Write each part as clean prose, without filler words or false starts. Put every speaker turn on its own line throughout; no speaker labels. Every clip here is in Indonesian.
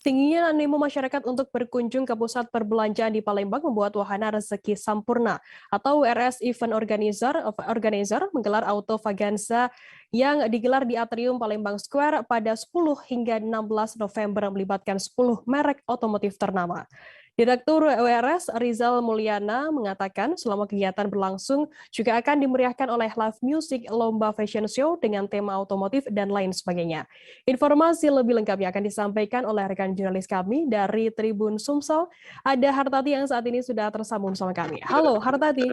Tingginya animo masyarakat untuk berkunjung ke pusat perbelanjaan di Palembang membuat Wahana Rezeki Sampurna atau WRS Event Organizer menggelar Autovaganza yang digelar di Atrium Palembang Square pada 10 hingga 16 November melibatkan 10 merek otomotif ternama. Direktur WRS Rizal Mulyana mengatakan selama kegiatan berlangsung juga akan dimeriahkan oleh live music, lomba fashion show dengan tema otomotif dan lain sebagainya. Informasi lebih lengkapnya akan disampaikan oleh rekan jurnalis kami dari Tribun Sumsel. Ada Hartati yang saat ini sudah tersambung sama kami. Halo Hartati.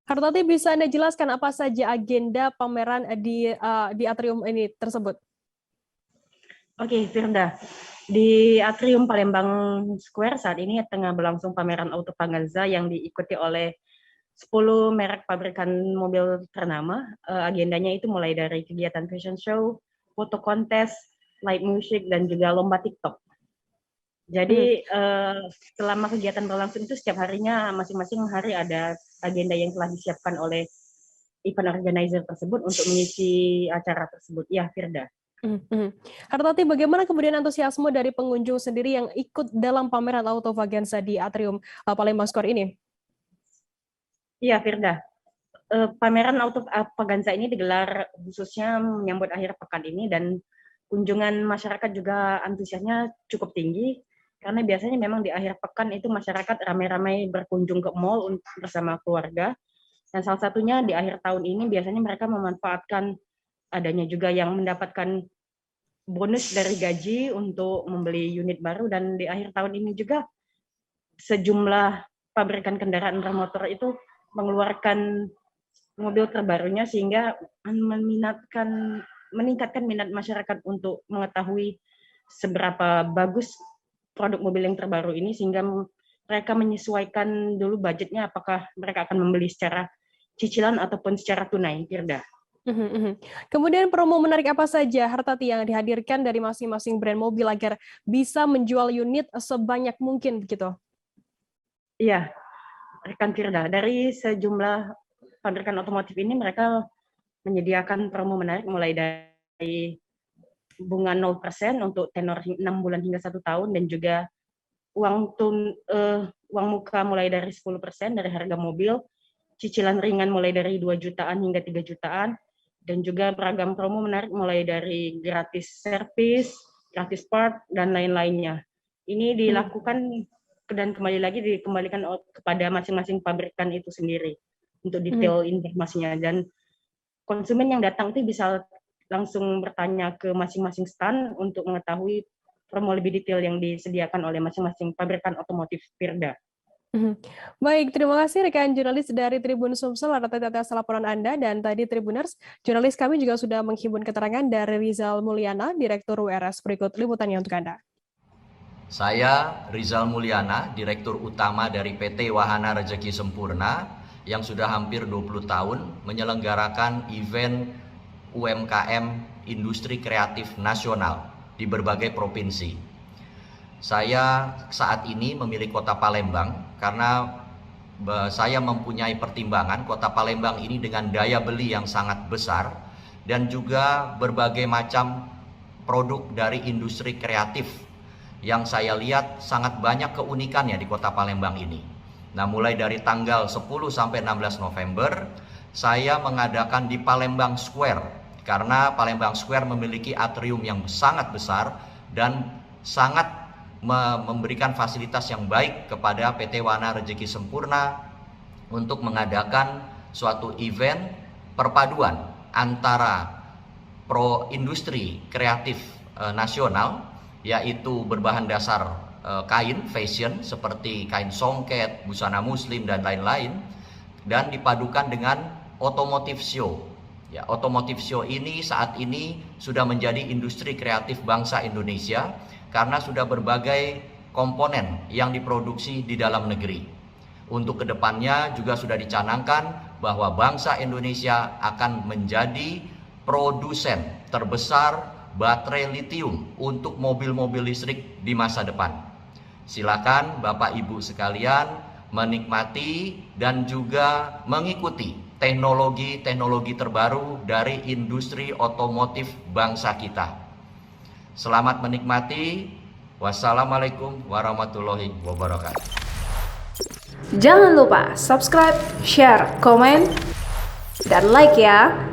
Hartati, bisa Anda jelaskan apa saja agenda pameran di atrium ini tersebut?
Oke, Firda. Di Atrium Palembang Square saat ini tengah berlangsung pameran Autovaganza yang diikuti oleh 10 merek pabrikan mobil ternama. Agendanya itu mulai dari kegiatan fashion show, foto kontes, live music, dan juga lomba TikTok. Jadi selama kegiatan berlangsung itu setiap harinya masing-masing hari ada agenda yang telah disiapkan oleh event organizer tersebut untuk mengisi acara tersebut. Ya, Firda.
Hartati, bagaimana kemudian antusiasme dari pengunjung sendiri yang ikut dalam pameran Autovaganza di Atrium Palembang Square ini?
Iya, Firda. Pameran Autovaganza ini digelar khususnya menyambut akhir pekan ini dan kunjungan masyarakat juga antusiasnya cukup tinggi karena biasanya memang di akhir pekan itu masyarakat ramai-ramai berkunjung ke mall bersama keluarga, dan salah satunya di akhir tahun ini biasanya mereka memanfaatkan adanya juga yang mendapatkan bonus dari gaji untuk membeli unit baru, dan di akhir tahun ini juga sejumlah pabrikan kendaraan bermotor itu mengeluarkan mobil terbarunya sehingga meningkatkan minat masyarakat untuk mengetahui seberapa bagus produk mobil yang terbaru ini, sehingga mereka menyesuaikan dulu budgetnya apakah mereka akan membeli secara cicilan ataupun secara tunai, Firda.
Kemudian promo menarik apa saja, Hartati, yang dihadirkan dari masing-masing brand mobil agar bisa menjual unit sebanyak mungkin begitu?
Iya, rekan Firda, dari sejumlah pabrikan otomotif ini mereka menyediakan promo menarik mulai dari bunga 0% untuk tenor 6 bulan hingga 1 tahun, dan juga uang muka mulai dari 10% dari harga mobil, cicilan ringan mulai dari 2 jutaan hingga 3 jutaan, dan juga beragam promo menarik mulai dari gratis servis, gratis part, dan lain-lainnya. Ini dilakukan dan kembali lagi dikembalikan kepada masing-masing pabrikan itu sendiri untuk detail informasinya, dan konsumen yang datang itu bisa langsung bertanya ke masing-masing stand untuk mengetahui promo lebih detail yang disediakan oleh masing-masing pabrikan otomotif, Firda.
Baik, terima kasih rekan jurnalis dari Tribun Sumsel atas laporan Anda, dan tadi Tribuners, jurnalis kami juga sudah menghimpun keterangan dari Rizal Mulyana, Direktur WRS. Berikut liputannya untuk Anda.
Saya Rizal Mulyana, Direktur Utama dari PT Wahana Rezeki Sempurna yang sudah hampir 20 tahun menyelenggarakan event UMKM Industri Kreatif Nasional di berbagai provinsi. Saya saat ini memilih Kota Palembang karena saya mempunyai pertimbangan Kota Palembang ini dengan daya beli yang sangat besar dan juga berbagai macam produk dari industri kreatif yang saya lihat sangat banyak keunikannya di Kota Palembang ini. Nah, mulai dari tanggal 10 sampai 16 November saya mengadakan di Palembang Square karena Palembang Square memiliki atrium yang sangat besar dan sangat memberikan fasilitas yang baik kepada PT Wahana Rezeki Sempurna untuk mengadakan suatu event perpaduan antara pro industri kreatif nasional, yaitu berbahan dasar kain fashion seperti kain songket, busana muslim, dan lain-lain, dan dipadukan dengan otomotif show. Ya, otomotif show ini saat ini sudah menjadi industri kreatif bangsa Indonesia karena sudah berbagai komponen yang diproduksi di dalam negeri. Untuk kedepannya juga sudah dicanangkan bahwa bangsa Indonesia akan menjadi produsen terbesar baterai litium untuk mobil-mobil listrik di masa depan. Silakan Bapak Ibu sekalian menikmati dan juga mengikuti teknologi-teknologi terbaru dari industri otomotif bangsa kita. Selamat menikmati. Wassalamualaikum warahmatullahi wabarakatuh.
Jangan lupa subscribe, share, komen, dan like ya.